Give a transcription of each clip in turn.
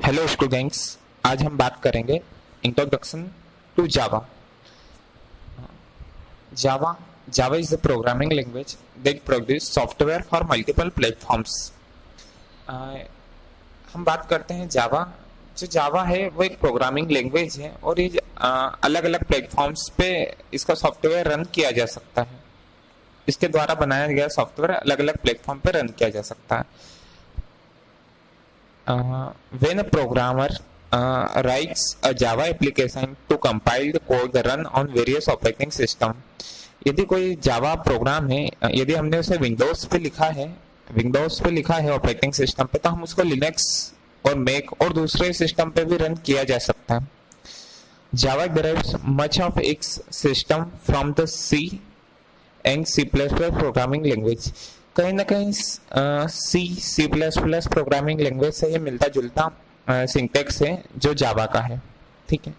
Hello students, आज हम बात करेंगे introduction to Java. Java is the programming language that produce software for multiple platforms. हम बात करते हैं जावा। जो जावा है वो एक प्रोग्रामिंग लैंग्वेज है और ये अलग अलग प्लेटफॉर्म्स पे इसका सॉफ्टवेयर रन किया जा सकता है। इसके द्वारा बनाया गया सॉफ्टवेयर अलग अलग प्लेटफॉर्म पे रन किया जा सकता है। When a programmer writes a Java application to compile the code run on various operating system, यदि कोई जावा प्रोग्राम है, यदि हमने उसे विंडोज पे लिखा है ऑपरेटिंग सिस्टम पे, तो हम उसको लिनक्स और मैक और दूसरे सिस्टम पे भी रन किया जा सकता है। जावा derives much of its system from the C and C++ programming language. कहीं ना कहीं C plus plus programming language से ये मिलता जुलता सिंटेक्स है जो जावा का है। ठीक है,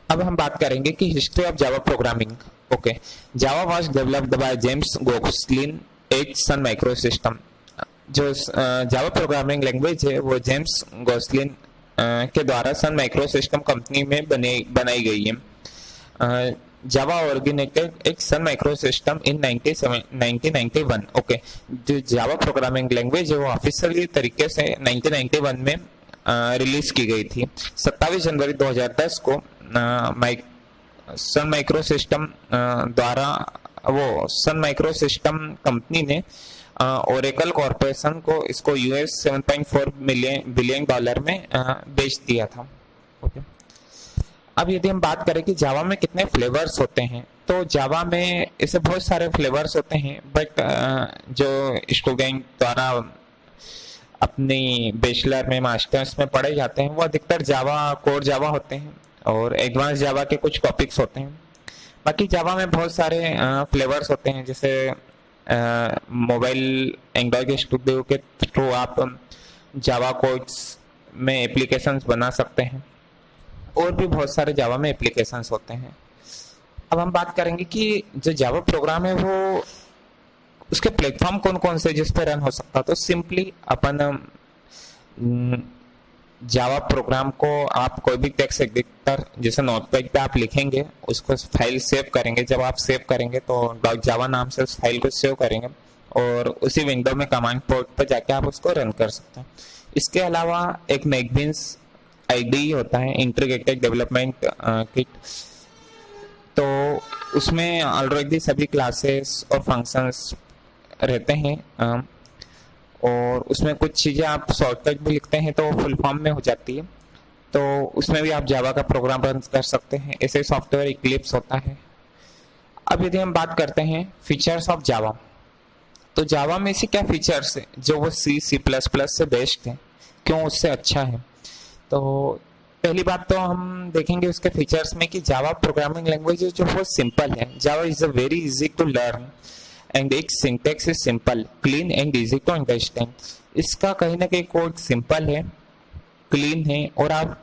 अब हम बात करेंगे कि history of Java programming. Okay, Java was developed by James Gosling at Sun micro system. जो जावा प्रोग्रामिंग लैंग्वेज है वो जेम्स गोस्लिन के द्वारा सन माइक्रो सिस्टम कंपनी में बनाई गई है। जावा ऑर्गेनाइजेड एक सन माइक्रो सिस्टम इन 1991। ओके, जो जावा प्रोग्रामिंग लैंग्वेज है वो ऑफिशियली तरीके से 1991 में रिलीज की गई थी। 27 जनवरी 2010 को सन माइक्रो सिस्टम द्वारा वो सन माइक्रो सिस्टम कंपनी ने ओरेकल कॉर्पोरेशन को इसको US $7.4 बिलियन में बेच दिया था। ओके, अब यदि हम बात करें कि जावा में कितने फ्लेवर्स होते हैं, तो जावा में ऐसे बहुत सारे फ्लेवर्स होते हैं, बट जो स्टूडेंट द्वारा अपनी बैचलर में मास्टर्स में पढ़े जाते हैं वो अधिकतर जावा कोर जावा होते हैं और एडवांस जावा के कुछ टॉपिक्स होते हैं। बाकी जावा में बहुत सारे फ्लेवर्स होते हैं, जैसे मोबाइल एंड्रॉइड स्टूडियो के थ्रू आप जावा कोड्स में एप्लीकेशंस बना सकते हैं और भी बहुत सारे जावा में एप्लीकेशंस होते हैं। अब हम बात करेंगे कि जो जावा प्रोग्राम है वो उसके प्लेटफॉर्म कौन कौन से जिस पे रन हो सकता है। तो सिंपली अपन जावा प्रोग्राम को आप कोई भी टेक्स्ट एडिटर जैसे नोटपैड पे आप लिखेंगे, उसको फाइल सेव करेंगे। जब आप सेव करेंगे तो .java नाम से उस फाइल को सेव करेंगे और उसी विंडो में कमांड पोर्ट पर जाके आप उसको रन कर सकते हैं। इसके अलावा एक नेटबीन्स आईडी होता है, इंटीग्रेटेड डेवलपमेंट किट, तो उसमें ऑलरेडी सभी क्लासेस और फंक्शंस रहते हैं और उसमें कुछ चीज़ें आप शॉर्टकट भी लिखते हैं तो फुल फॉर्म में हो जाती है, तो उसमें भी आप जावा का प्रोग्राम रन कर सकते हैं। ऐसे सॉफ्टवेयर इक्लिप्स होता है। अब यदि हम बात करते हैं फीचर्स ऑफ जावा, तो जावा में से क्या फीचर्स है जो वो C++ से बेस्ट है, क्यों उससे अच्छा है। तो पहली बात तो हम देखेंगे उसके फीचर्स में कि जावा प्रोग्रामिंग लैंग्वेज जो बहुत सिंपल है। Java is a very easy to learn and its syntax is simple, clean and easy to understand. इसका कहीं ना कहीं कोड सिंपल है, क्लीन है और आप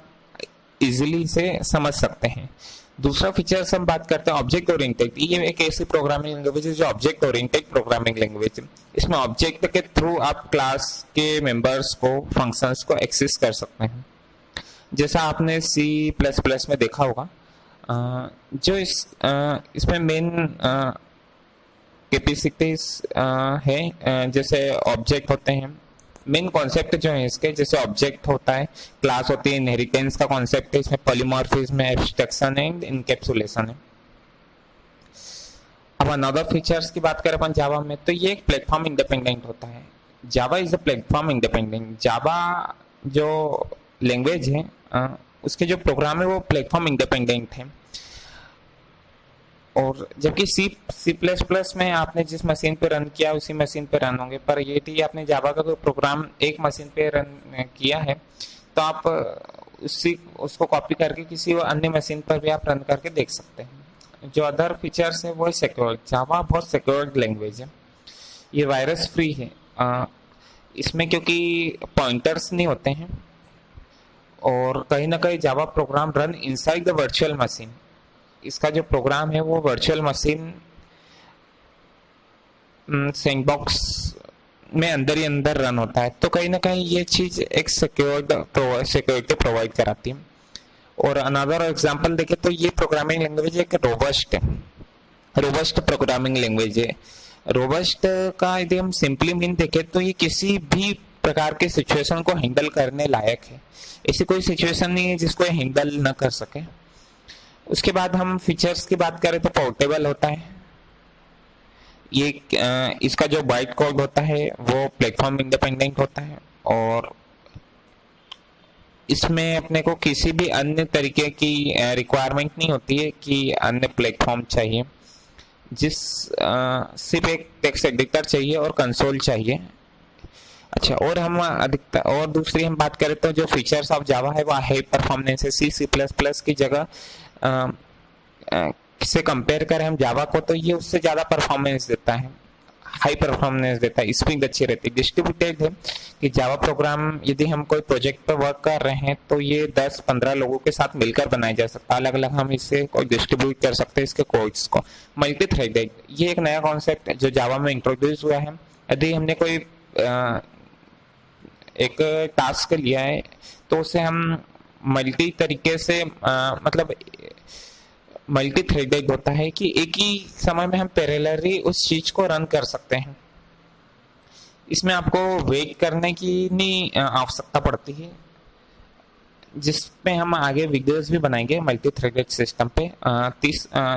इजीली इसे समझ सकते हैं। दूसरा फीचर्स हम बात करते हैं ऑब्जेक्ट ओरिएंटेड। ये एक ऐसी प्रोग्रामिंग लैंग्वेज है जो ऑब्जेक्ट ओरिएंटेड प्रोग्रामिंग लैंग्वेज है। इसमें ऑब्जेक्ट के थ्रू आप क्लास के मेंबर्स को, फंक्शंस को एक्सेस कर सकते हैं, जैसा आपने C++ में देखा होगा। जो इसमें मेन कैपेसिटीज है, जैसे ऑब्जेक्ट होते हैं, मेन कॉन्सेप्ट जो है इसके, जैसे ऑब्जेक्ट होता है, क्लास होती है, इनहेरिटेंस का कॉन्सेप्ट है, इसमें पॉलीमॉर्फिज्म है, एब्स्ट्रैक्शन एंड इनकैप्सुलेशन है। अब अनदर फीचर्स की बात करें अपन जावा में, तो ये एक प्लेटफॉर्म इंडिपेंडेंट होता है। Java is a platform independent. Java जो लैंग्वेज है उसके जो प्रोग्राम है वो प्लेटफॉर्म इंडिपेंडेंट है। और जबकि C++ में आपने जिस मशीन पे रन किया उसी मशीन पे रन होंगे, पर ये थी आपने जावा का कोई प्रोग्राम एक मशीन पे रन किया है तो आप उसको कॉपी करके किसी अन्य मशीन पर भी आप रन करके देख सकते हैं। जो अदर फीचर्स है वो सिक्योर। जावा बहुत सिक्योर लैंग्वेज है, ये वायरस फ्री है। इसमें क्योंकि पॉइंटर्स नहीं होते हैं और कहीं ना कहीं Java program run inside the virtual machine. इसका जो प्रोग्राम है वो वर्चुअल मशीन सैंडबॉक्स में अंदर ही अंदर रन होता है, तो कहीं ना कहीं ये चीज एक सिक्योरिटी प्रोवाइड कराती है। और अनदर एग्जांपल देखें तो ये प्रोग्रामिंग लैंग्वेज एक रोबस्ट प्रोग्रामिंग लैंग्वेज है। रोबस्ट का यदि हम सिंपली मीन देखें तो ये किसी भी प्रकार के सिचुएशन को हैंडल करने लायक है। ऐसी कोई सिचुएशन नहीं है जिसको हैंडल न कर सके। उसके बाद हम फीचर्स की बात करें तो पोर्टेबल होता है। ये इसका जो बाइट कोड होता है वो प्लेटफॉर्म इंडिपेंडेंट होता है, और इसमें अपने को किसी भी अन्य तरीके की रिक्वायरमेंट नहीं होती है कि अन्य प्लेटफॉर्म चाहिए। सिर्फ एक टेक्स्ट एडिटर चाहिए और कंसोल चाहिए। अच्छा, और हम अधिकतर और दूसरी हम बात करें तो जो फीचर्स ऑफ जावा है वो हाई परफॉर्मेंस है। C++ की जगह से कंपेयर करें हम जावा को तो ये उससे ज़्यादा परफॉर्मेंस देता है, हाई परफॉर्मेंस देता है, स्पीड अच्छी रहती है। डिस्ट्रीब्यूटेड है कि जावा प्रोग्राम यदि हम कोई प्रोजेक्ट पर वर्क कर रहे हैं तो ये 10-15 लोगों के साथ मिलकर बनाया जा सकता है। अलग अलग हम इसे कोई डिस्ट्रीब्यूट कर सकते हैं इसके कोड्स को। मल्टी थ्रेडेड, ये एक नया कॉन्सेप्ट जो जावा में इंट्रोड्यूस हुआ है। यदि हमने कोई एक टास्क लिया है तो उसे हम मल्टी तरीके से मतलब मल्टी थ्रेडेड होता है कि एक ही समय में हम पैरेलली उस चीज को रन कर सकते हैं। इसमें आपको वेट करने की नहीं आवश्यकता पड़ती है, जिसमें हम आगे वीडियोस भी बनाएंगे मल्टी थ्रेडेड सिस्टम पे।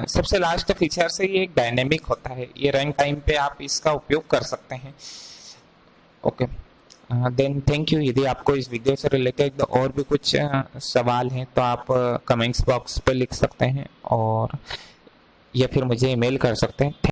सबसे लास्ट फीचर से ये एक डायनेमिक होता है, ये रन टाइम पे आप इसका उपयोग कर सकते हैं। Okay, then thank you. यदि आपको इस वीडियो से रिलेटेड और भी कुछ सवाल हैं तो आप कमेंट्स बॉक्स पे लिख सकते हैं और या फिर मुझे ईमेल कर सकते हैं।